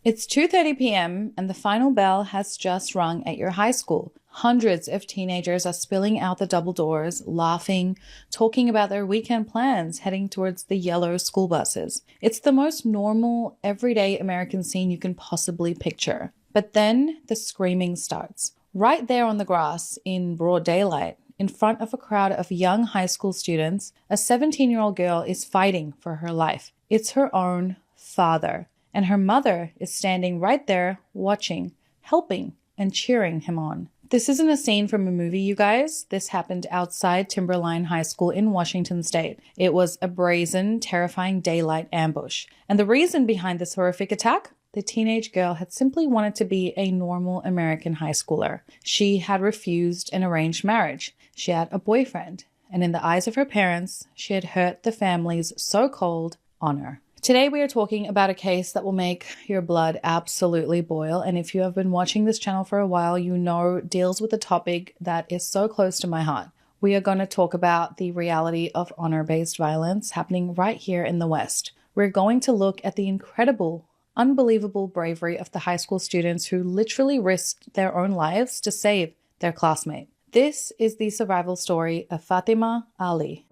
It's 2:30 p.m. and the final bell has just rung at your high school. Hundreds of teenagers are spilling out the double doors, laughing, talking about their weekend plans, heading towards the yellow school buses. It's the most normal, everyday American scene you can possibly picture. But then the screaming starts. Right there on the grass, in broad daylight, in front of a crowd of young high school students, a 17-year-old girl is fighting for her life. It's her own father. And her mother is standing right there, watching, helping, and cheering him on. This isn't a scene from a movie, you guys. This happened outside Timberline High School in Washington State. It was a brazen, terrifying daylight ambush. And the reason behind this horrific attack? The teenage girl had simply wanted to be a normal American high schooler. She had refused an arranged marriage. She had a boyfriend. And in the eyes of her parents, she had hurt the family's so-called honor. Today we are talking about a case that will make your blood absolutely boil, and if you have been watching this channel for a while, you know deals with a topic that is so close to my heart. We are going to talk about the reality of honor-based violence happening right here in the West. We're going to look at the incredible, unbelievable bravery of the high school students who literally risked their own lives to save their classmate. This is the survival story of Fatima Ali.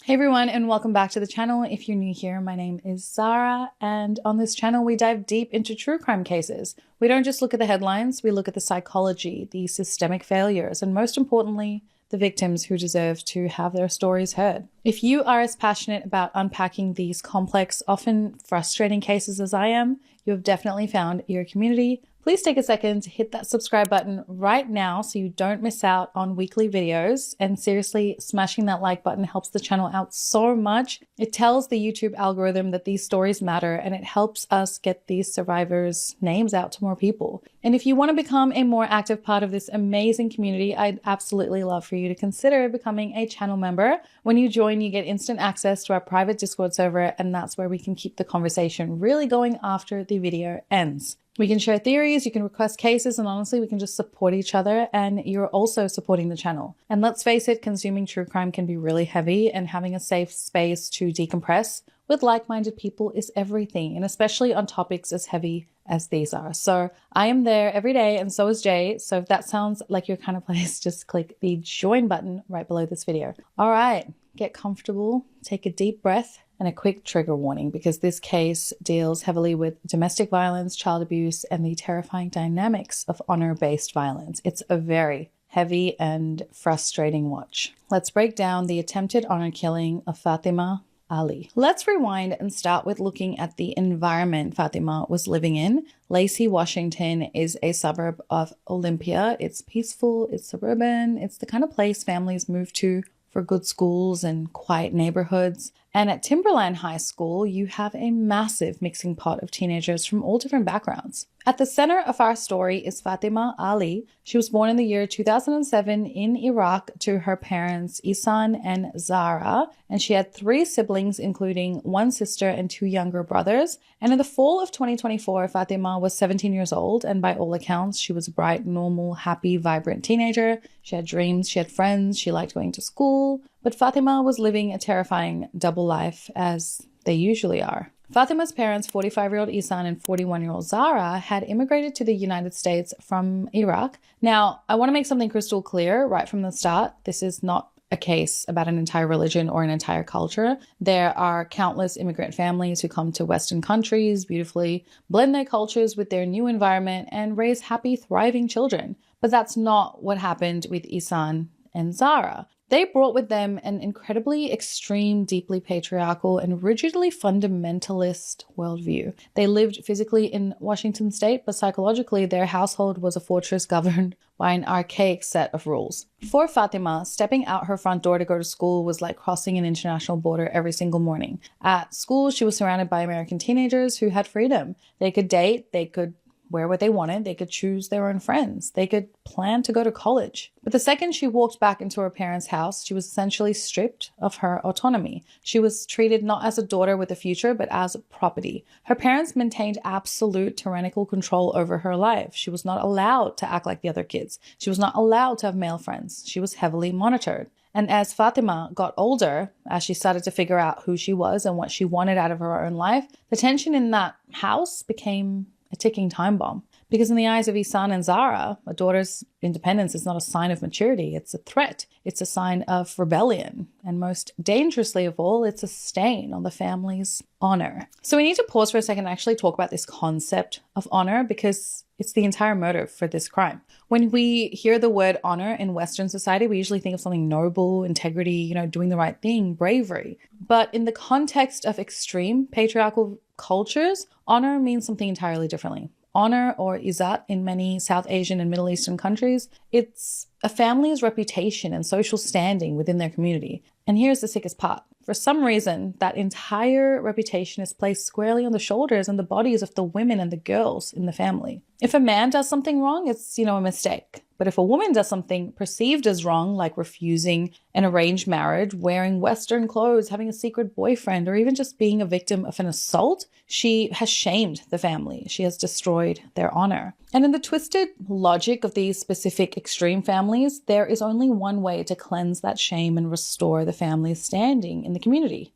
Hey everyone, and welcome back to the channel. If you're new here, my name is Zara, and on this channel we dive deep into true crime cases. We don't just look at the headlines, we look at the psychology, the systemic failures, and most importantly, the victims who deserve to have their stories heard. If you are as passionate about unpacking these complex, often frustrating cases as I am, you have definitely found your community. Please take a second to hit that subscribe button right now so you don't miss out on weekly videos. And seriously, smashing that like button helps the channel out so much. It tells the YouTube algorithm that these stories matter, and it helps us get these survivors' names out to more people. And if you want to become a more active part of this amazing community, I'd absolutely love for you to consider becoming a channel member. When you join, you get instant access to our private Discord server, and that's where we can keep the conversation really going after the video ends. We can share theories, you can request cases, and honestly, we can just support each other, and you're also supporting the channel. And let's face it, consuming true crime can be really heavy, and having a safe space to decompress with like-minded people is everything, and especially on topics as heavy as these are. So I am there every day, and so is Jay. So if that sounds like your kind of place, just click the join button right below this video. All right, get comfortable, take a deep breath, and a quick trigger warning, because this case deals heavily with domestic violence, child abuse, and the terrifying dynamics of honor-based violence. It's a very heavy and frustrating watch. Let's break down the attempted honor killing of Fatima Ali. Let's rewind and start with looking at the environment Fatima was living in. Lacey, Washington is a suburb of Olympia. It's peaceful, it's suburban, it's the kind of place families move to for good schools and quiet neighborhoods. And at Timberline High School, you have a massive mixing pot of teenagers from all different backgrounds. At the center of our story is Fatima Ali. She was born in the year 2007 in Iraq to her parents Ihsan and Zara, and she had 3 siblings, including 1 sister and 2 younger brothers. And in the fall of 2024, Fatima was 17 years old, and by all accounts, she was a bright, normal, happy, vibrant teenager. She had dreams, she had friends, she liked going to school, but Fatima was living a terrifying double life, as they usually are. Fatima's parents, 45-year-old Ihsan and 41-year-old Zara, had immigrated to the United States from Iraq. Now, I want to make something crystal clear right from the start. This is not a case about an entire religion or an entire culture. There are countless immigrant families who come to Western countries, beautifully blend their cultures with their new environment, and raise happy, thriving children. But that's not what happened with Ihsan and Zara. They brought with them an incredibly extreme, deeply patriarchal, and rigidly fundamentalist worldview. They lived physically in Washington State, but psychologically their household was a fortress governed by an archaic set of rules. For Fatima, stepping out her front door to go to school was like crossing an international border every single morning. At school, she was surrounded by American teenagers who had freedom. They could date, they could wear what they wanted. They could choose their own friends. They could plan to go to college. But the second she walked back into her parents' house, she was essentially stripped of her autonomy. She was treated not as a daughter with a future, but as property. Her parents maintained absolute tyrannical control over her life. She was not allowed to act like the other kids. She was not allowed to have male friends. She was heavily monitored. And as Fatima got older, as she started to figure out who she was and what she wanted out of her own life, the tension in that house became a ticking time bomb. Because in the eyes of Ihsan and Zara, a daughter's independence is not a sign of maturity, it's a threat. It's a sign of rebellion. And most dangerously of all, it's a stain on the family's honor. So we need to pause for a second and actually talk about this concept of honor, because it's the entire motive for this crime. When we hear the word honor in Western society, we usually think of something noble, integrity, doing the right thing, bravery. But in the context of extreme patriarchal cultures, honor means something entirely differently. Honor, or izzat in many South Asian and Middle Eastern countries, it's a family's reputation and social standing within their community. And here's the sickest part. For some reason, that entire reputation is placed squarely on the shoulders and the bodies of the women and the girls in the family. If a man does something wrong, it's, a mistake. But if a woman does something perceived as wrong, like refusing an arranged marriage, wearing Western clothes, having a secret boyfriend, or even just being a victim of an assault, she has shamed the family. She has destroyed their honor. And in the twisted logic of these specific extreme families, there is only one way to cleanse that shame and restore the family's standing in the community: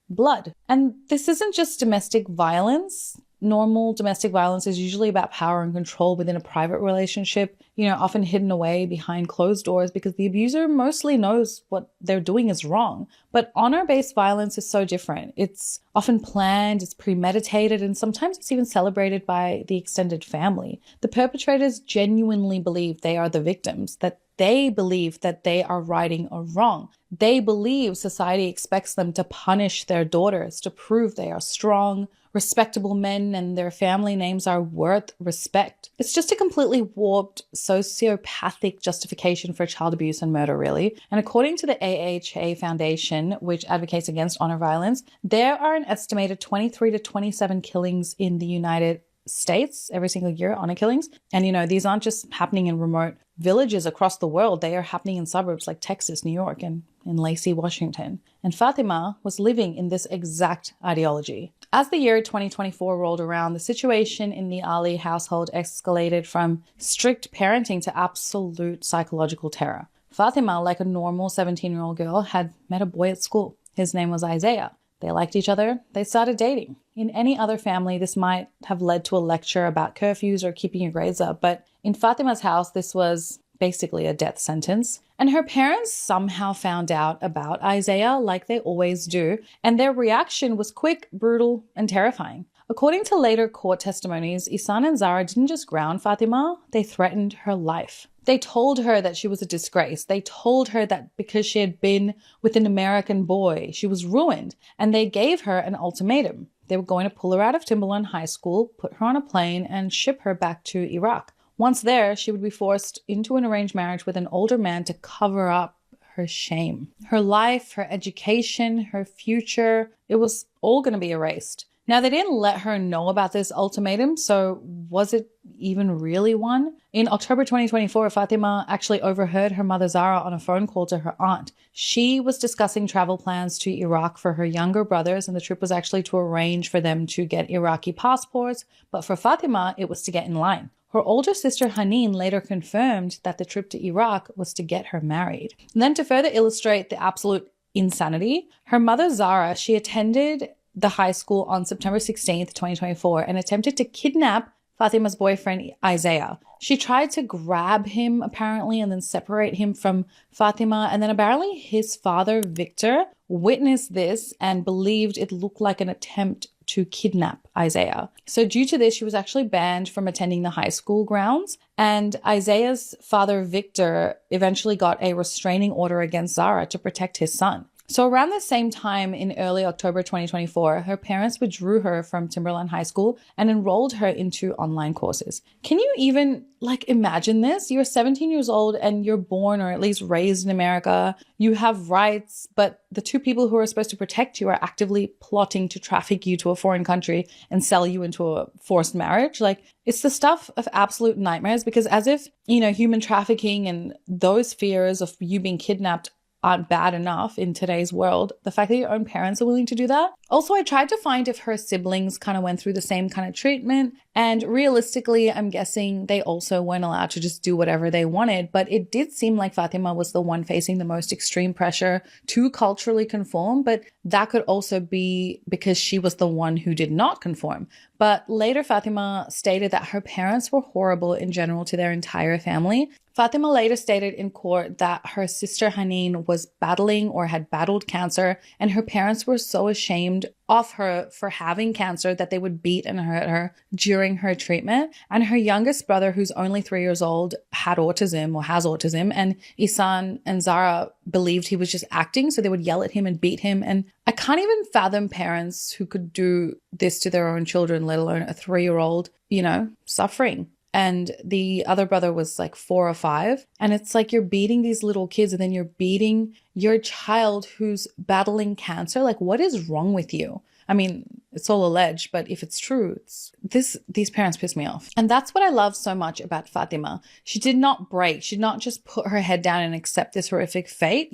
blood. And this isn't just domestic violence. Normal domestic violence is usually about power and control within a private relationship, often hidden away behind closed doors because the abuser mostly knows what they're doing is wrong. But honor-based violence is so different. It's often planned, it's premeditated, and sometimes it's even celebrated by the extended family. The perpetrators genuinely believe they are the victims, that they believe that they are righting a wrong. They believe society expects them to punish their daughters to prove they are strong, respectable men and their family names are worth respect. It's just a completely warped, sociopathic justification for child abuse and murder, really. And according to the AHA Foundation, which advocates against honor violence, there are an estimated 23 to 27 killings in the United States every single year, honor killings. And these aren't just happening in remote villages across the world. They are happening in suburbs like Texas, New York, and in Lacey, Washington. And Fatima was living in this exact ideology. As the year 2024 rolled around, the situation in the Ali household escalated from strict parenting to absolute psychological terror. Fatima, like a normal 17-year-old girl, had met a boy at school. His name was Isaiah. They liked each other. They started dating. In any other family, this might have led to a lecture about curfews or keeping your grades up. But in Fatima's house, this was basically a death sentence. And her parents somehow found out about Isaiah, like they always do, and their reaction was quick, brutal, and terrifying. According to later court testimonies, Ihsan and Zara didn't just ground Fatima, they threatened her life. They told her that she was a disgrace. They told her that because she had been with an American boy, she was ruined, and they gave her an ultimatum. They were going to pull her out of Timberland High School, put her on a plane, and ship her back to Iraq. Once there, she would be forced into an arranged marriage with an older man to cover up her shame. Her life, her education, her future, it was all going to be erased. Now, they didn't let her know about this ultimatum, so was it even really one? In October 2024, Fatima actually overheard her mother Zara on a phone call to her aunt. She was discussing travel plans to Iraq for her younger brothers, and the trip was actually to arrange for them to get Iraqi passports, but for Fatima, it was to get in line. Her older sister Haneen later confirmed that the trip to Iraq was to get her married. And then to further illustrate the absolute insanity, her mother Zara, she attended the high school on September 16th, 2024, and attempted to kidnap Fatima's boyfriend, Isaiah. She tried to grab him, apparently, and then separate him from Fatima. And then apparently his father, Victor, witnessed this and believed it looked like an attempt to kidnap Isaiah. So due to this, she was actually banned from attending the high school grounds. And Isaiah's father, Victor, eventually got a restraining order against Zara to protect his son. So around the same time in early October 2024, her parents withdrew her from Timberline High School and enrolled her into online courses. Can you even imagine this? You're 17 years old and you're born or at least raised in America. You have rights, but the two people who are supposed to protect you are actively plotting to traffic you to a foreign country and sell you into a forced marriage. It's the stuff of absolute nightmares, because as if, human trafficking and those fears of you being kidnapped aren't bad enough in today's world, the fact that your own parents are willing to do that. Also, I tried to find if her siblings kind of went through the same kind of treatment, and realistically, I'm guessing they also weren't allowed to just do whatever they wanted, but it did seem like Fatima was the one facing the most extreme pressure to culturally conform, but that could also be because she was the one who did not conform. But later, Fatima stated that her parents were horrible in general to their entire family. Fatima later stated in court that her sister Haneen was battling or had battled cancer, and her parents were so ashamed of her for having cancer that they would beat and hurt her during her treatment. And her youngest brother, who's only 3 years old, had autism or has autism, and Isan and Zara believed he was just acting, so they would yell at him and beat him. And I can't even fathom parents who could do this to their own children, let alone a 3-year-old, suffering. And the other brother was 4 or 5. And it's you're beating these little kids and then you're beating your child who's battling cancer. What is wrong with you? I mean, it's all alleged, but if it's true, these parents piss me off. And that's what I love so much about Fatima. She did not break. She did not just put her head down and accept this horrific fate.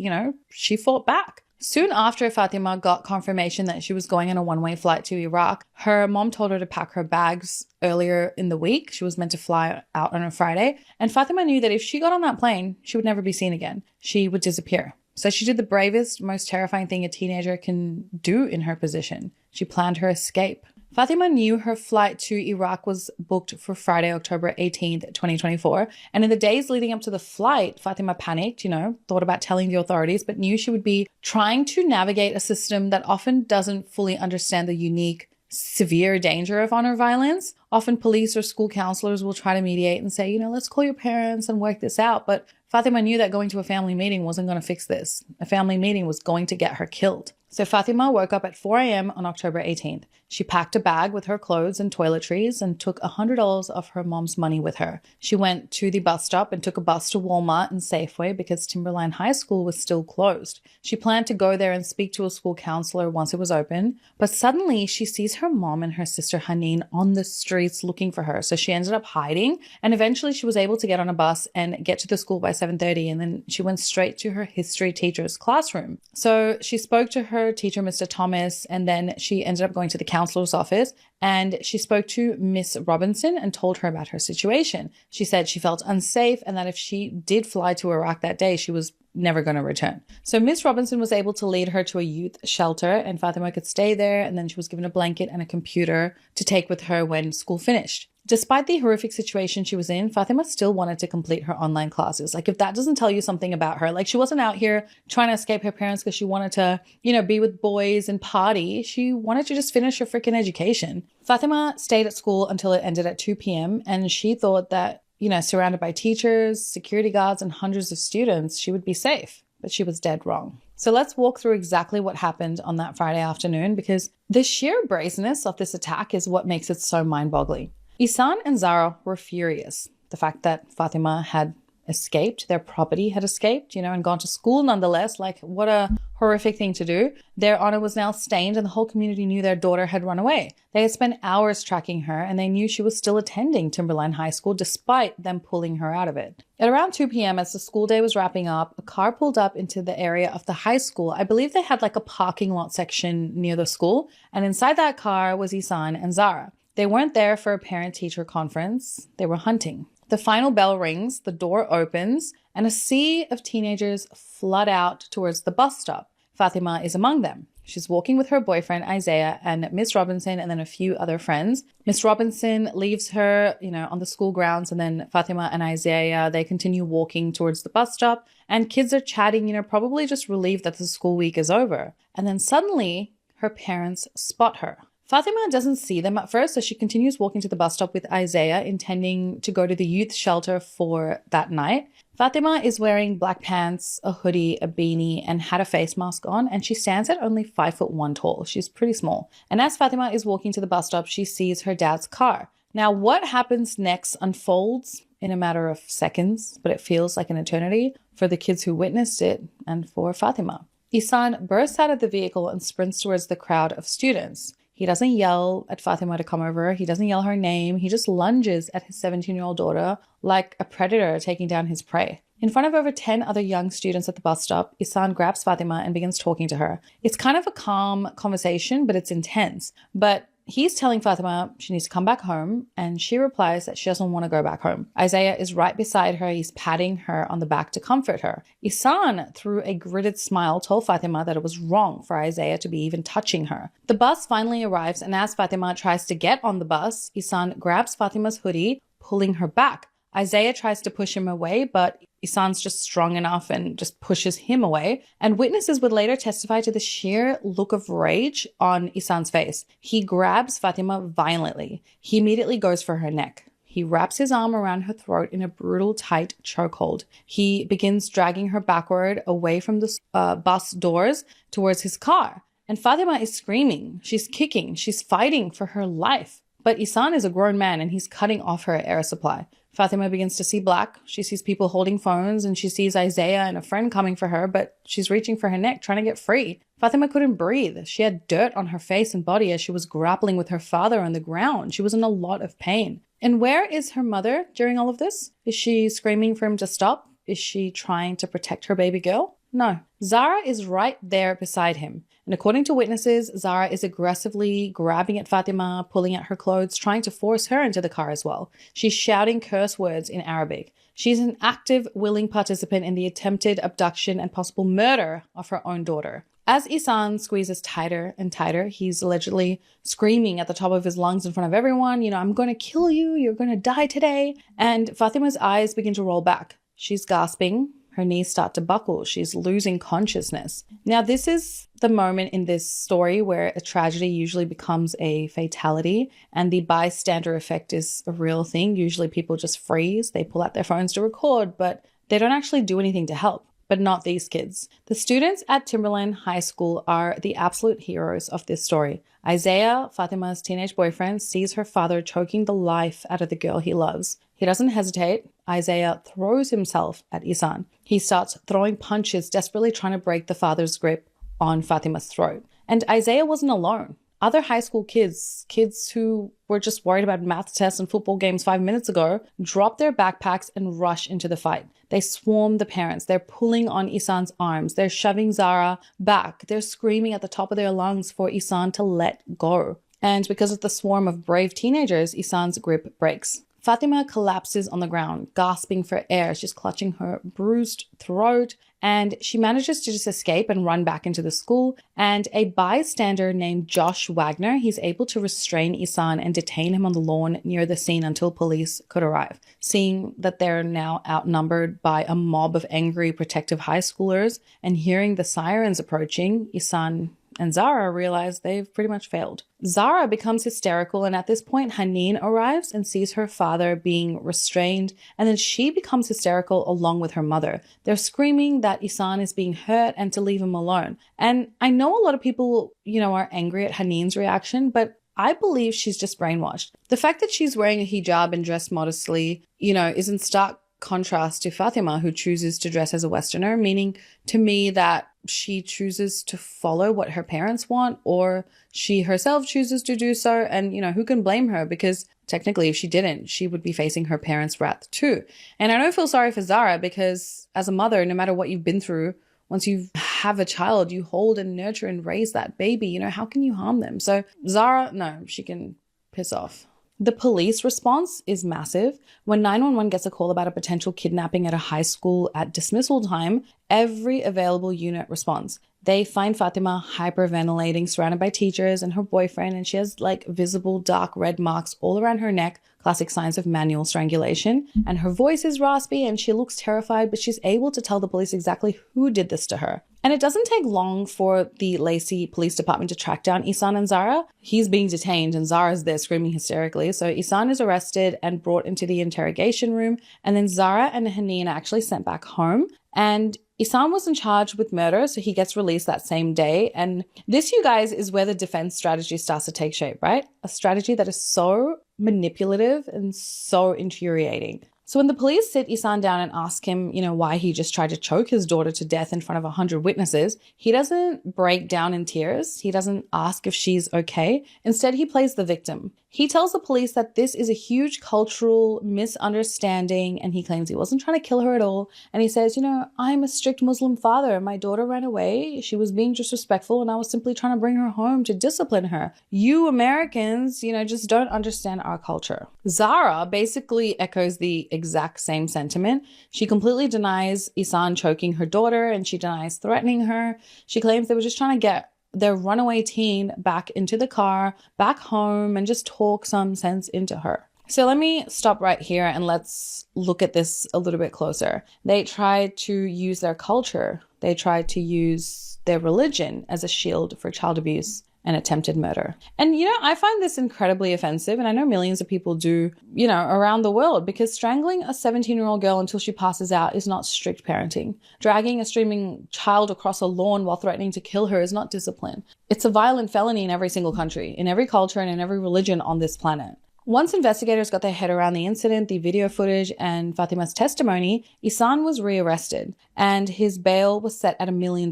She fought back. Soon after Fatima got confirmation that she was going on a one-way flight to Iraq, her mom told her to pack her bags earlier in the week. She was meant to fly out on a Friday. And Fatima knew that if she got on that plane, she would never be seen again. She would disappear. So she did the bravest, most terrifying thing a teenager can do in her position. She planned her escape. Fatima knew her flight to Iraq was booked for Friday, October 18th, 2024. And in the days leading up to the flight, Fatima panicked, thought about telling the authorities, but knew she would be trying to navigate a system that often doesn't fully understand the unique, severe danger of honor violence. Often police or school counselors will try to mediate and say, let's call your parents and work this out. But Fatima knew that going to a family meeting wasn't going to fix this. A family meeting was going to get her killed. So Fatima woke up at 4 a.m. on October 18th. She packed a bag with her clothes and toiletries and took $100 of her mom's money with her. She went to the bus stop and took a bus to Walmart and Safeway because Timberline High School was still closed. She planned to go there and speak to a school counselor once it was open, but suddenly she sees her mom and her sister Haneen on the streets looking for her. So she ended up hiding, and eventually she was able to get on a bus and get to the school by 7:30, and then she went straight to her history teacher's classroom. So she spoke to her teacher, Mr. Thomas, and then she ended up going to the counselor's office, and she spoke to Miss Robinson and told her about her situation. She said she felt unsafe and that if she did fly to Iraq that day, she was never going to return. So Miss Robinson was able to lead her to a youth shelter, and Fatima could stay there, and then she was given a blanket and a computer to take with her when school finished. Despite the horrific situation she was in, Fatima still wanted to complete her online classes. If that doesn't tell you something about her, she wasn't out here trying to escape her parents because she wanted to, be with boys and party. She wanted to just finish her freaking education. Fatima stayed at school until it ended at 2 p.m. and she thought that, surrounded by teachers, security guards, and hundreds of students, she would be safe. But she was dead wrong. So let's walk through exactly what happened on that Friday afternoon, because the sheer brazenness of this attack is what makes it so mind-boggling. Isan and Zara were furious. The fact that Fatima had escaped, their property had escaped, and gone to school nonetheless. What a horrific thing to do. Their honor was now stained, and the whole community knew their daughter had run away. They had spent hours tracking her, and they knew she was still attending Timberline High School despite them pulling her out of it. At around 2 p.m., as the school day was wrapping up, a car pulled up into the area of the high school. I believe they had a parking lot section near the school, and inside that car was Isan and Zara. They weren't there for a parent-teacher conference. They were hunting. The final bell rings, the door opens, and a sea of teenagers flood out towards the bus stop. Fatima is among them. She's walking with her boyfriend, Isaiah, and Miss Robinson, and then a few other friends. Miss Robinson leaves her, on the school grounds, and then Fatima and Isaiah, they continue walking towards the bus stop, and kids are chatting, probably just relieved that the school week is over. And then suddenly, her parents spot her. Fatima doesn't see them at first, so she continues walking to the bus stop with Isaiah, intending to go to the youth shelter for that night. Fatima is wearing black pants, a hoodie, a beanie, and had a face mask on, and she stands at only 5'1" tall. She's pretty small. And as Fatima is walking to the bus stop, she sees her dad's car. Now, what happens next unfolds in a matter of seconds, but it feels like an eternity for the kids who witnessed it and for Fatima. Isan bursts out of the vehicle and sprints towards the crowd of students. He doesn't yell at Fatima to come over. He doesn't yell her name. He just lunges at his 17-year-old daughter like a predator taking down his prey. In front of over 10 other young students at the bus stop, Isan grabs Fatima and begins talking to her. It's kind of a calm conversation, but it's intense. But he's telling Fatima she needs to come back home, and she replies that she doesn't want to go back home. Isaiah is right beside her. He's patting her on the back to comfort her. Isan, through a gritted smile, told Fatima that it was wrong for Isaiah to be even touching her. The bus finally arrives, and as Fatima tries to get on the bus, Isan grabs Fatima's hoodie, pulling her back. Isaiah tries to push him away, but Isan's just strong enough and just pushes him away. And witnesses would later testify to the sheer look of rage on Isan's face. He grabs Fatima violently. He immediately goes for her neck. He wraps his arm around her throat in a brutal, tight chokehold. He begins dragging her backward away from the bus doors towards his car. And Fatima is screaming. She's kicking. She's fighting for her life. But Isan is a grown man and he's cutting off her air supply. Fatima begins to see black. She sees people holding phones and she sees Isaiah and a friend coming for her, but she's reaching for her neck, trying to get free. Fatima couldn't breathe. She had dirt on her face and body as she was grappling with her father on the ground. She was in a lot of pain. And where is her mother during all of this? Is she screaming for him to stop? Is she trying to protect her baby girl? No. Zara is right there beside him. And according to witnesses, Zara is aggressively grabbing at Fatima, pulling at her clothes, trying to force her into the car as well. She's shouting curse words in Arabic. She's an active, willing participant in the attempted abduction and possible murder of her own daughter. As Isan squeezes tighter and tighter, he's allegedly screaming at the top of his lungs in front of everyone, I'm going to kill you, you're going to die today. And Fatima's eyes begin to roll back. She's gasping. Her knees start to buckle. She's losing consciousness. Now, this is the moment in this story where a tragedy usually becomes a fatality, and the bystander effect is a real thing. Usually people just freeze. They pull out their phones to record, but they don't actually do anything to help. But not these kids. The students at Timberland High School are the absolute heroes of this story. Isaiah, Fatima's teenage boyfriend, sees her father choking the life out of the girl he loves. He doesn't hesitate. Isaiah throws himself at Isan. He starts throwing punches, desperately trying to break the father's grip on Fatima's throat. And Isaiah wasn't alone. Other high school kids who were just worried about math tests and football games 5 minutes ago, drop their backpacks and rush into the fight. They swarm the parents. They're pulling on Isan's arms. They're shoving Zara back. They're screaming at the top of their lungs for Isan to let go. And because of the swarm of brave teenagers, Isan's grip breaks. Fatima collapses on the ground, gasping for air. She's clutching her bruised throat, and she manages to just escape and run back into the school. And a bystander named Josh Wagner, he's able to restrain Isan and detain him on the lawn near the scene until police could arrive. Seeing that they're now outnumbered by a mob of angry, protective high schoolers and hearing the sirens approaching, Isan and Zara realize they've pretty much failed. Zara becomes hysterical, and at this point, Haneen arrives and sees her father being restrained, and then she becomes hysterical along with her mother. They're screaming that Isan is being hurt and to leave him alone. And I know a lot of people, are angry at Haneen's reaction, but I believe she's just brainwashed. The fact that she's wearing a hijab and dressed modestly, is in stark contrast to Fatima, who chooses to dress as a Westerner, meaning to me that she chooses to follow what her parents want, or she herself chooses to do so. And, who can blame her? Because technically, if she didn't, she would be facing her parents' wrath too. And I don't feel sorry for Zara, because as a mother, no matter what you've been through, once you have a child, you hold and nurture and raise that baby. How can you harm them? So Zara, no, she can piss off. The police response is massive. When 911 gets a call about a potential kidnapping at a high school at dismissal time, every available unit responds. They find Fatima hyperventilating, surrounded by teachers and her boyfriend, and she has like visible dark red marks all around her neck, classic signs of manual strangulation. And her voice is raspy and she looks terrified, but she's able to tell the police exactly who did this to her. And it doesn't take long for the Lacey Police Department to track down Ihsan and Zara. He's being detained and Zara's there screaming hysterically. So Ihsan is arrested and brought into the interrogation room. And then Zara and Haneen are actually sent back home. And Ihsan wasn't charged with murder, so he gets released that same day. And this, you guys, is where the defense strategy starts to take shape, right? A strategy that is so manipulative and so infuriating. So when the police sit Ihsan down and ask him, why he just tried to choke his daughter to death in front of 100 witnesses, he doesn't break down in tears. He doesn't ask if she's okay. Instead, he plays the victim. He tells the police that this is a huge cultural misunderstanding, and he claims he wasn't trying to kill her at all. And he says, I'm a strict Muslim father. My daughter ran away. She was being disrespectful, and I was simply trying to bring her home to discipline her. You Americans, just don't understand our culture. Zara basically echoes the exact same sentiment. She completely denies Ihsan choking her daughter, and she denies threatening her. She claims they were just trying to get their runaway teen back into the car, back home, and just talk some sense into her. So let me stop right here and let's look at this a little bit closer. They tried to use their culture. They tried to use their religion as a shield for child abuse and attempted murder. And, I find this incredibly offensive, and I know millions of people do, around the world, because strangling a 17-year-old girl until she passes out is not strict parenting. Dragging a screaming child across a lawn while threatening to kill her is not discipline. It's a violent felony in every single country, in every culture, and in every religion on this planet. Once investigators got their head around the incident, the video footage, and Fatima's testimony, Ihsan was rearrested and his bail was set at $1 million.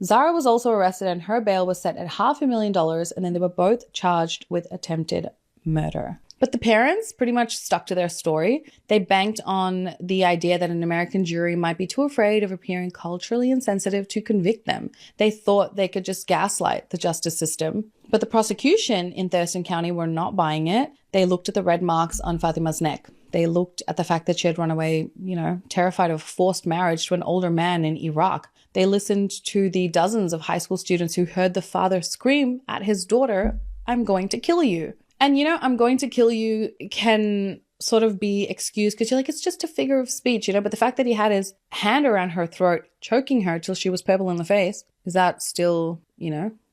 Zara was also arrested and her bail was set at $500,000, and then they were both charged with attempted murder. But the parents pretty much stuck to their story. They banked on the idea that an American jury might be too afraid of appearing culturally insensitive to convict them. They thought they could just gaslight the justice system. But the prosecution in Thurston County were not buying it. They looked at the red marks on Fatima's neck. They looked at the fact that she had run away, terrified of forced marriage to an older man in Iraq. They listened to the dozens of high school students who heard the father scream at his daughter, "I'm going to kill you." And, I'm going to kill you can sort of be excused because you're like, it's just a figure of speech, but the fact that he had his hand around her throat, choking her till she was purple in the face, is that still,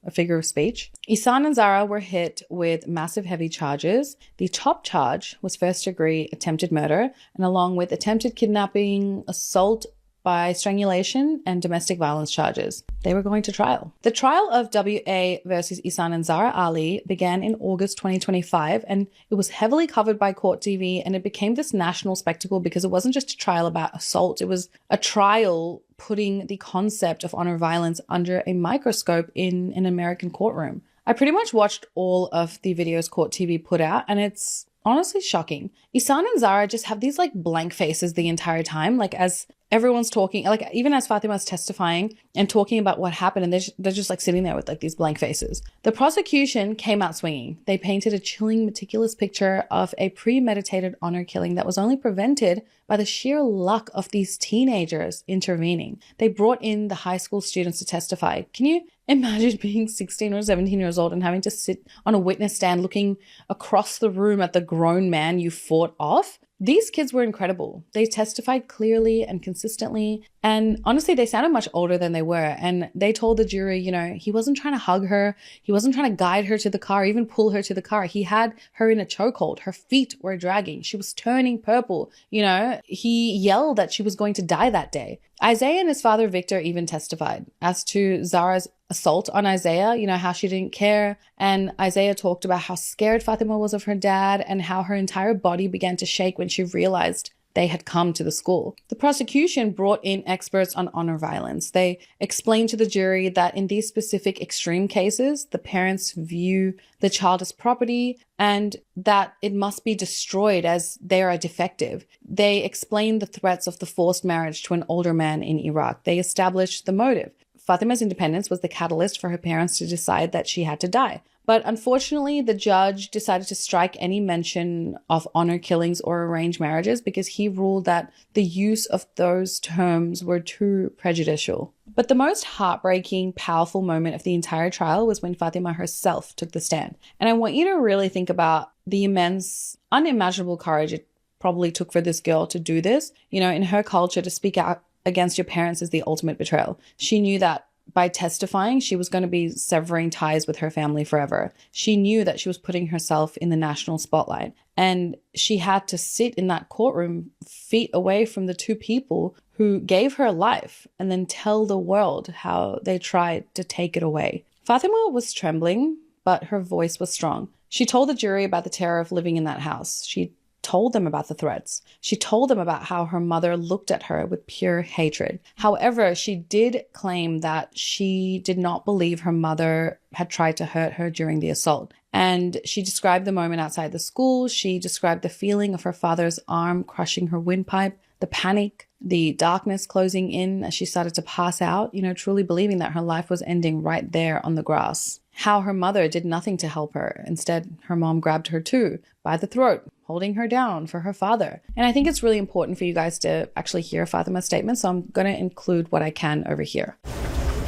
a figure of speech? Ihsan and Zara were hit with massive heavy charges. The top charge was first-degree attempted murder, and along with attempted kidnapping, assault by strangulation, and domestic violence charges. They were going to trial. The trial of W.A. versus Ihsan and Zara Ali began in August 2025, and it was heavily covered by Court TV, and it became this national spectacle because it wasn't just a trial about assault. It was a trial putting the concept of honor violence under a microscope in an American courtroom. I pretty much watched all of the videos Court TV put out, and it's honestly shocking. Ihsan and Zara just have these blank faces the entire time, as everyone's talking, even as Fatima's testifying and talking about what happened, and they're just sitting there with these blank faces. The prosecution came out swinging. They painted a chilling, meticulous picture of a premeditated honor killing that was only prevented by the sheer luck of these teenagers intervening. They brought in the high school students to testify. Can you imagine being 16 or 17 years old and having to sit on a witness stand looking across the room at the grown man you fought off? These kids were incredible. They testified clearly and consistently. And honestly, they sounded much older than they were. And they told the jury, he wasn't trying to hug her. He wasn't trying to guide her to the car, even pull her to the car. He had her in a chokehold. Her feet were dragging. She was turning purple. He yelled that she was going to die that day. Isaiah and his father, Victor, even testified as to Zara's assault on Isaiah, how she didn't care. And Isaiah talked about how scared Fatima was of her dad and how her entire body began to shake when she realized they had come to the school. The prosecution brought in experts on honor violence. They explained to the jury that in these specific extreme cases, the parents view the child as property and that it must be destroyed as they are defective. They explained the threats of the forced marriage to an older man in Iraq. They established the motive. Fatima's independence was the catalyst for her parents to decide that she had to die. But unfortunately, the judge decided to strike any mention of honor killings or arranged marriages because he ruled that the use of those terms were too prejudicial. But the most heartbreaking, powerful moment of the entire trial was when Fatima herself took the stand. And I want you to really think about the immense, unimaginable courage it probably took for this girl to do this. In her culture, to speak out against your parents is the ultimate betrayal. She knew that by testifying, she was going to be severing ties with her family forever. She knew that she was putting herself in the national spotlight. And she had to sit in that courtroom feet away from the two people who gave her life and then tell the world how they tried to take it away. Fatima was trembling, but her voice was strong. She told the jury about the terror of living in that house. She told them about the threats. She told them about how her mother looked at her with pure hatred. However, she did claim that she did not believe her mother had tried to hurt her during the assault. And she described the moment outside the school. She described the feeling of her father's arm crushing her windpipe, the panic, the darkness closing in as she started to pass out, truly believing that her life was ending right there on the grass. How her mother did nothing to help her. Instead, her mom grabbed her too, by the throat, holding her down for her father. And I think it's really important for you guys to actually hear Fatima's statement, so I'm going to include what I can over here.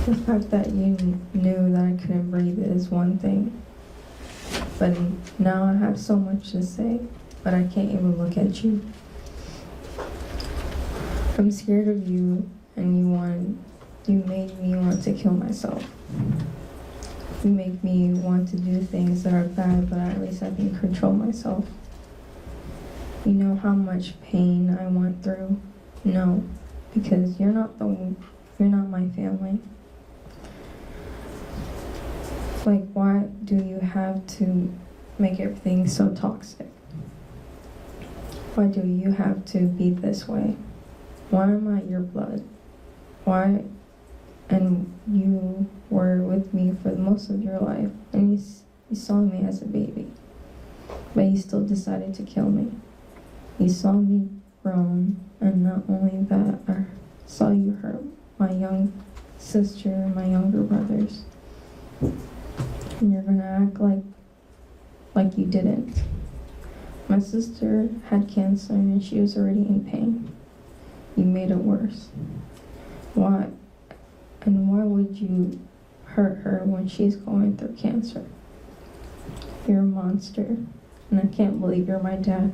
The fact that you knew that I couldn't breathe is one thing, but now I have so much to say, but I can't even look at you. I'm scared of you, and you made me want to kill myself. You make me want to do things that are bad, but at least I can control myself. You know how much pain I went through? No, because you're not my family. Like, why do you have to make everything so toxic? Why do you have to be this way? Why am I your blood? Why? And you were with me for most of your life, and you saw me as a baby, but you still decided to kill me. You saw me grown, and not only that, I saw you hurt my young sister and my younger brothers. And you're gonna act like you didn't. My sister had cancer and she was already in pain. You made it worse. Why? And why would you hurt her when she's going through cancer? You're a monster, and I can't believe you're my dad.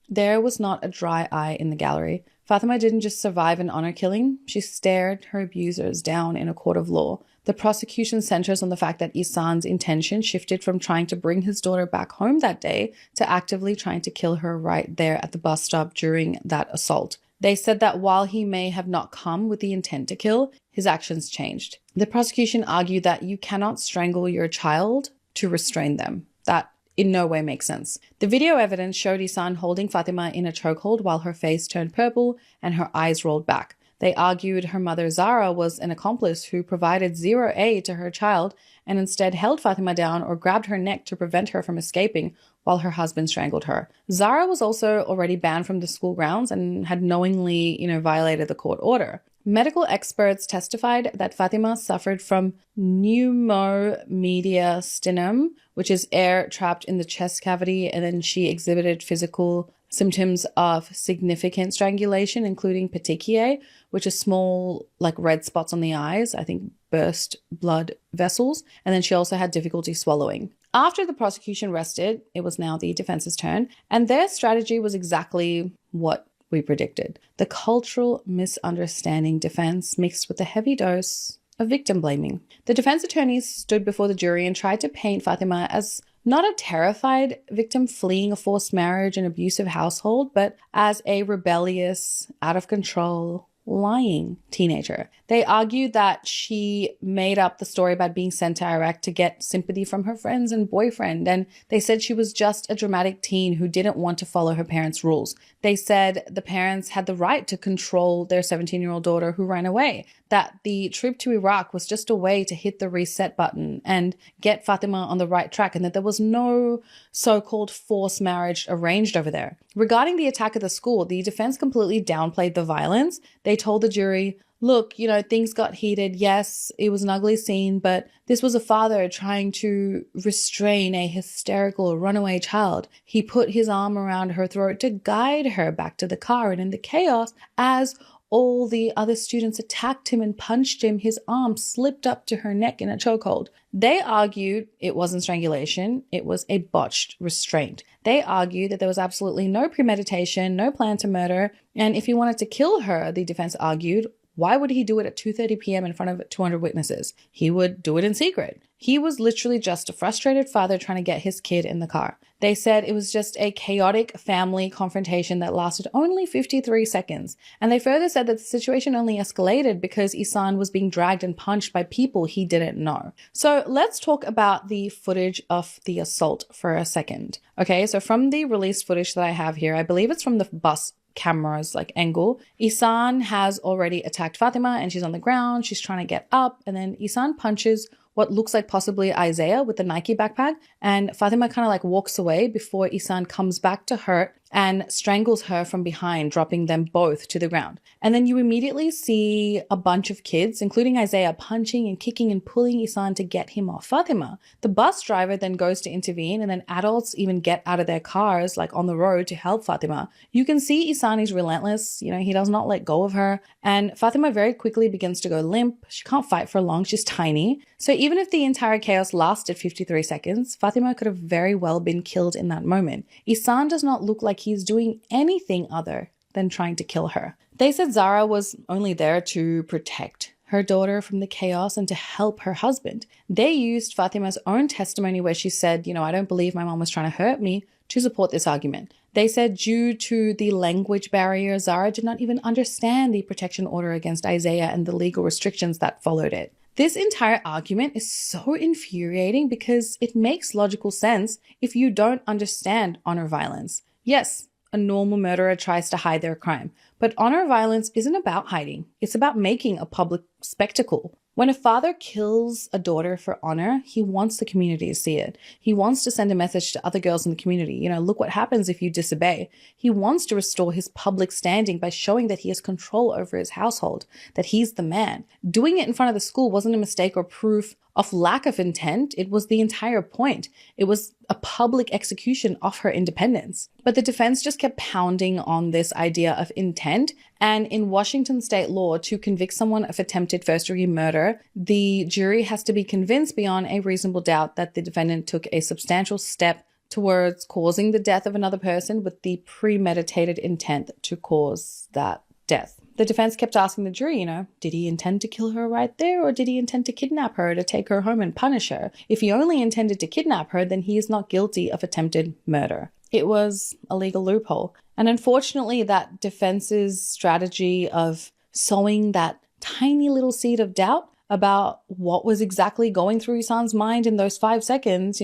There was not a dry eye in the gallery. Fatima didn't just survive an honor killing, she stared her abusers down in a court of law. The prosecution centers on the fact that Ihsan's intention shifted from trying to bring his daughter back home that day to actively trying to kill her right there at the bus stop during that assault. They said that while he may have not come with the intent to kill, his actions changed. The prosecution argued that you cannot strangle your child to restrain them. That in no way makes sense. The video evidence showed Ihsan holding Fatima in a chokehold while her face turned purple and her eyes rolled back. They argued her mother Zara was an accomplice who provided zero aid to her child and instead held Fatima down or grabbed her neck to prevent her from escaping while her husband strangled her. Zara was also already banned from the school grounds and had knowingly, violated the court order. Medical experts testified that Fatima suffered from pneumomediastinum, which is air trapped in the chest cavity, and then she exhibited physical symptoms of significant strangulation, including petechiae, which are small, red spots on the eyes, I think burst blood vessels, and then she also had difficulty swallowing. After the prosecution rested, it was now the defense's turn, and their strategy was exactly what we predicted. The cultural misunderstanding defense mixed with a heavy dose of victim blaming. The defense attorneys stood before the jury and tried to paint Fatima as not a terrified victim fleeing a forced marriage and abusive household, but as a rebellious, out of control, lying teenager. They argued that she made up the story about being sent to Iraq to get sympathy from her friends and boyfriend, and they said she was just a dramatic teen who didn't want to follow her parents' rules. They said the parents had the right to control their 17-year-old daughter who ran away, that the trip to Iraq was just a way to hit the reset button and get Fatima on the right track, and that there was no so-called forced marriage arranged over there. Regarding the attack at the school, the defense completely downplayed the violence. They told the jury, Look, things got heated. Yes, it was an ugly scene, but this was a father trying to restrain a hysterical runaway child. He put his arm around her throat to guide her back to the car, and in the chaos, as all the other students attacked him and punched him, his arm slipped up to her neck in a chokehold. They argued it wasn't strangulation, it was a botched restraint. They argued that there was absolutely no premeditation, no plan to murder, and if he wanted to kill her, the defense argued, why would he do it at 2:30 p.m. in front of 200 witnesses? He would do it in secret. He was literally just a frustrated father trying to get his kid in the car. They said it was just a chaotic family confrontation that lasted only 53 seconds. And they further said that the situation only escalated because Isan was being dragged and punched by people he didn't know. So let's talk about the footage of the assault for a second. Okay, so from the released footage that I have here, I believe it's from the bus camera's angle. Isan has already attacked Fatima and she's on the ground. She's trying to get up, and then Isan punches what looks like possibly Isaiah with the Nike backpack, and Fatima kind of walks away before Isan comes back to her and strangles her from behind, dropping them both to the ground. And then you immediately see a bunch of kids, including Isaiah, punching and kicking and pulling Isan to get him off Fatima. The bus driver then goes to intervene, and then adults even get out of their cars, on the road, to help Fatima. You can see Isan is relentless. He does not let go of her. And Fatima very quickly begins to go limp. She can't fight for long. She's tiny. So even if the entire chaos lasted 53 seconds, Fatima could have very well been killed in that moment. Isan does not look like he's doing anything other than trying to kill her. They said Zara was only there to protect her daughter from the chaos and to help her husband. They used Fatima's own testimony where she said, I don't believe my mom was trying to hurt me, to support this argument. They said due to the language barrier, Zara did not even understand the protection order against Isaiah and the legal restrictions that followed it. This entire argument is so infuriating because it makes logical sense if you don't understand honor violence. Yes, a normal murderer tries to hide their crime, but honor violence isn't about hiding. It's about making a public spectacle. When a father kills a daughter for honor, he wants the community to see it. He wants to send a message to other girls in the community. Look what happens if you disobey. He wants to restore his public standing by showing that he has control over his household, that he's the man. Doing it in front of the school wasn't a mistake or proof of lack of intent. It was the entire point. It was a public execution of her independence. But the defense just kept pounding on this idea of intent. And in Washington state law, to convict someone of attempted first-degree murder, the jury has to be convinced beyond a reasonable doubt that the defendant took a substantial step towards causing the death of another person with the premeditated intent to cause that death. The defense kept asking the jury, did he intend to kill her right there, or did he intend to kidnap her to take her home and punish her? If he only intended to kidnap her, then he is not guilty of attempted murder. It was a legal loophole. And unfortunately, that defense's strategy of sowing that tiny little seed of doubt about what was exactly going through Isan's mind in those 5 seconds,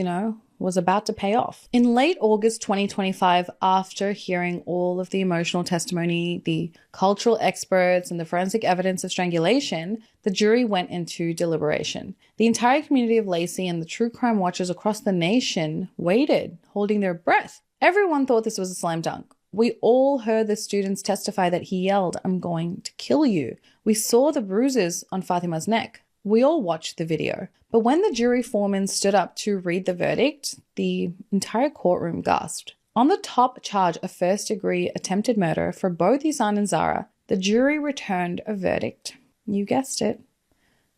was about to pay off. In late August 2025, after hearing all of the emotional testimony, the cultural experts, and the forensic evidence of strangulation, the jury went into deliberation. The entire community of Lacey and the true crime watchers across the nation waited, holding their breath. Everyone thought this was a slam dunk. We all heard the students testify that he yelled, "I'm going to kill you." We saw the bruises on Fatima's neck. We all watched the video. But when the jury foreman stood up to read the verdict, the entire courtroom gasped. On the top charge of first-degree attempted murder for both Isan and Zara, the jury returned a verdict. You guessed it.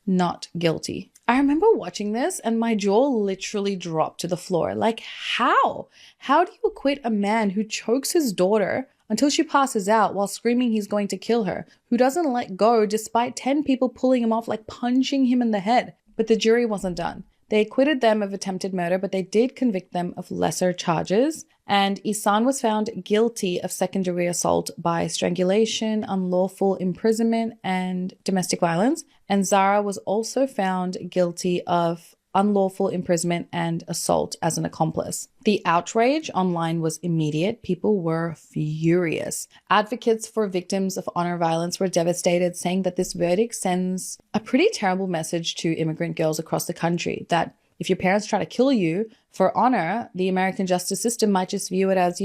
Not guilty. I remember watching this and my jaw literally dropped to the floor. How? How do you acquit a man who chokes his daughter until she passes out while screaming he's going to kill her, who doesn't let go despite 10 people pulling him off, punching him in the head? But the jury wasn't done. They acquitted them of attempted murder, but they did convict them of lesser charges. And Isan was found guilty of second-degree assault by strangulation, unlawful imprisonment, and domestic violence. And Zara was also found guilty of unlawful imprisonment and assault as an accomplice. The outrage online was immediate. People were furious. Advocates for victims of honor violence were devastated, saying that this verdict sends a pretty terrible message to immigrant girls across the country that if your parents try to kill you for honor, the American justice system might just view it as,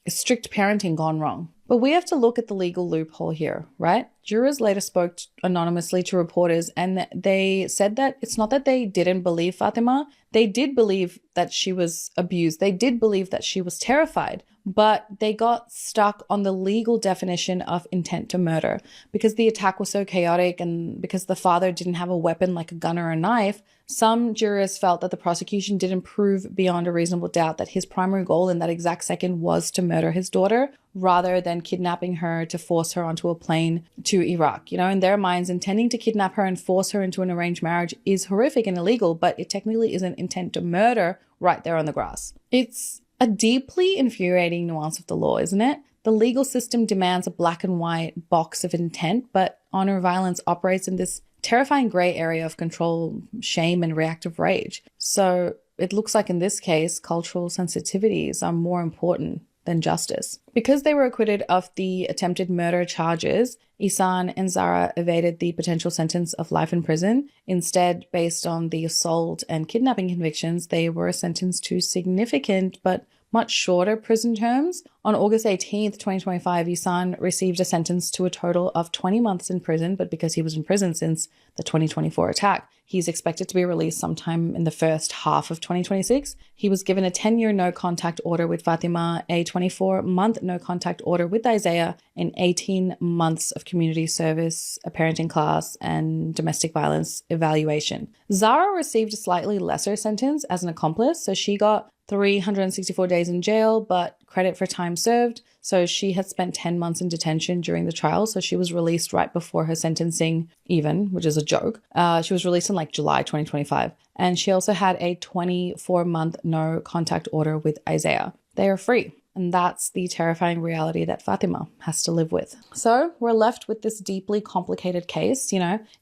strict parenting gone wrong. But we have to look at the legal loophole here, right? Jurors later spoke anonymously to reporters, and they said that it's not that they didn't believe Fatima. They did believe that she was abused. They did believe that she was terrified, but they got stuck on the legal definition of intent to murder because the attack was so chaotic and because the father didn't have a weapon like a gun or a knife. Some jurors felt that the prosecution didn't prove beyond a reasonable doubt that his primary goal in that exact second was to murder his daughter rather than kidnapping her to force her onto a plane to Iraq. In their minds, intending to kidnap her and force her into an arranged marriage is horrific and illegal, but it technically isn't intent to murder right there on the grass. It's a deeply infuriating nuance of the law, isn't it? The legal system demands a black and white box of intent, but honor violence operates in this terrifying gray area of control, shame, and reactive rage. So it looks like in this case, cultural sensitivities are more important than justice. Because they were acquitted of the attempted murder charges, Ihsan and Zara evaded the potential sentence of life in prison. Instead, based on the assault and kidnapping convictions, they were sentenced to significant but much shorter prison terms. On August 18th, 2025, Ihsan received a sentence to a total of 20 months in prison, but because he was in prison since the 2024 attack, he's expected to be released sometime in the first half of 2026. He was given a 10-year no-contact order with Fatima, a 24-month no-contact order with Isaiah, and 18 months of community service, a parenting class, and domestic violence evaluation. Zara received a slightly lesser sentence as an accomplice, so she got 364 days in jail, but credit for time served. So she had spent 10 months in detention during the trial. So she was released right before her sentencing even, which is a joke. She was released in July 2025. And she also had a 24-month no contact order with Isaiah. They are free. And that's the terrifying reality that Fatima has to live with. So we're left with this deeply complicated case.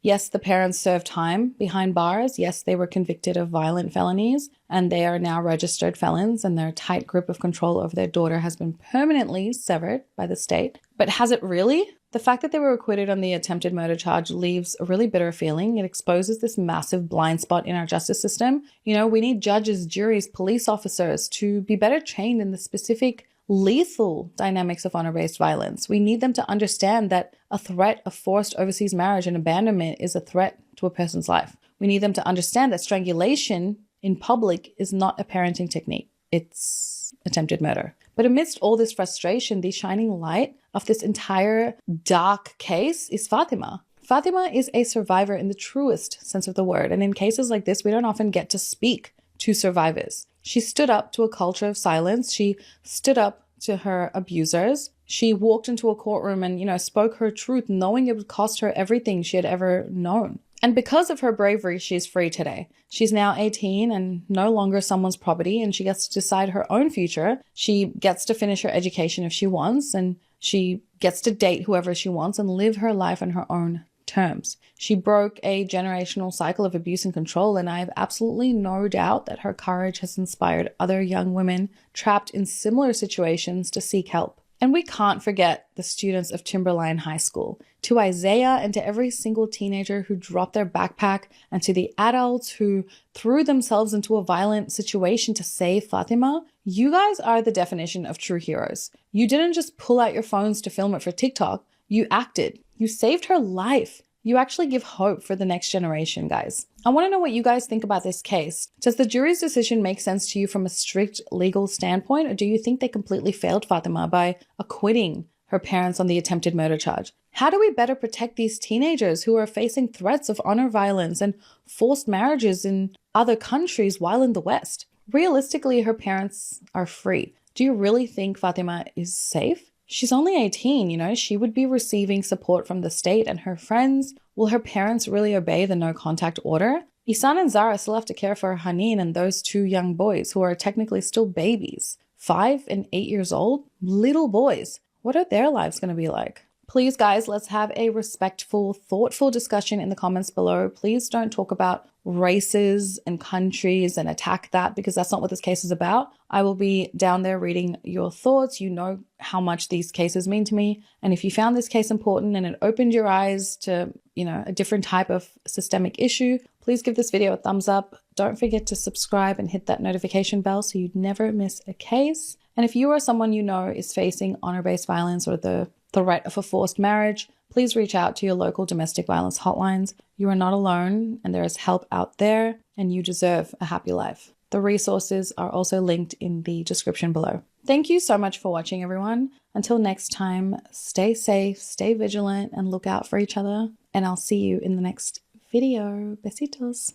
Yes, the parents served time behind bars. Yes, they were convicted of violent felonies and they are now registered felons, and their tight grip of control over their daughter has been permanently severed by the state. But has it really? The fact that they were acquitted on the attempted murder charge leaves a really bitter feeling. It exposes this massive blind spot in our justice system. We need judges, juries, police officers to be better trained in the specific lethal dynamics of honor-based violence. We need them to understand that a threat of forced overseas marriage and abandonment is a threat to a person's life. We need them to understand that strangulation in public is not a parenting technique. It's attempted murder. But amidst all this frustration, the shining light of this entire dark case is Fatima. Fatima is a survivor in the truest sense of the word. And in cases like this, we don't often get to speak to survivors. She stood up to a culture of silence. She stood up to her abusers. She walked into a courtroom and, spoke her truth, knowing it would cost her everything she had ever known. And because of her bravery, she's free today. She's now 18 and no longer someone's property, and she gets to decide her own future. She gets to finish her education if she wants, and she gets to date whoever she wants and live her life on her own terms. She broke a generational cycle of abuse and control, and I have absolutely no doubt that her courage has inspired other young women trapped in similar situations to seek help. And we can't forget the students of Timberline High School. To Isaiah and to every single teenager who dropped their backpack, and to the adults who threw themselves into a violent situation to save Fatima, you guys are the definition of true heroes. You didn't just pull out your phones to film it for TikTok. You acted. You saved her life. You actually give hope for the next generation, guys. I want to know what you guys think about this case. Does the jury's decision make sense to you from a strict legal standpoint, or do you think they completely failed Fatima by acquitting her parents on the attempted murder charge? How do we better protect these teenagers who are facing threats of honor violence and forced marriages in other countries while in the West? Realistically, her parents are free. Do you really think Fatima is safe? She's only 18, she would be receiving support from the state and her friends. Will her parents really obey the no contact order? Ihsan and Zara still have to care for Haneen and those two young boys who are technically still babies, 5 and 8 years old, little boys. What are their lives going to be like? Please, guys, let's have a respectful, thoughtful discussion in the comments below. Please don't talk about races and countries and attack that, because that's not what this case is about. I will be down there reading your thoughts. You know how much these cases mean to me. And if you found this case important and it opened your eyes to, a different type of systemic issue, please give this video a thumbs up. Don't forget to subscribe and hit that notification bell so you never miss a case. And if you or someone you know is facing honor-based violence or the threat of a forced marriage, please reach out to your local domestic violence hotlines. You are not alone, and there is help out there, and you deserve a happy life. The resources are also linked in the description below. Thank you so much for watching, everyone. Until next time, stay safe, stay vigilant, and look out for each other. And I'll see you in the next video. Besitos.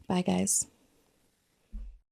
Bye, guys.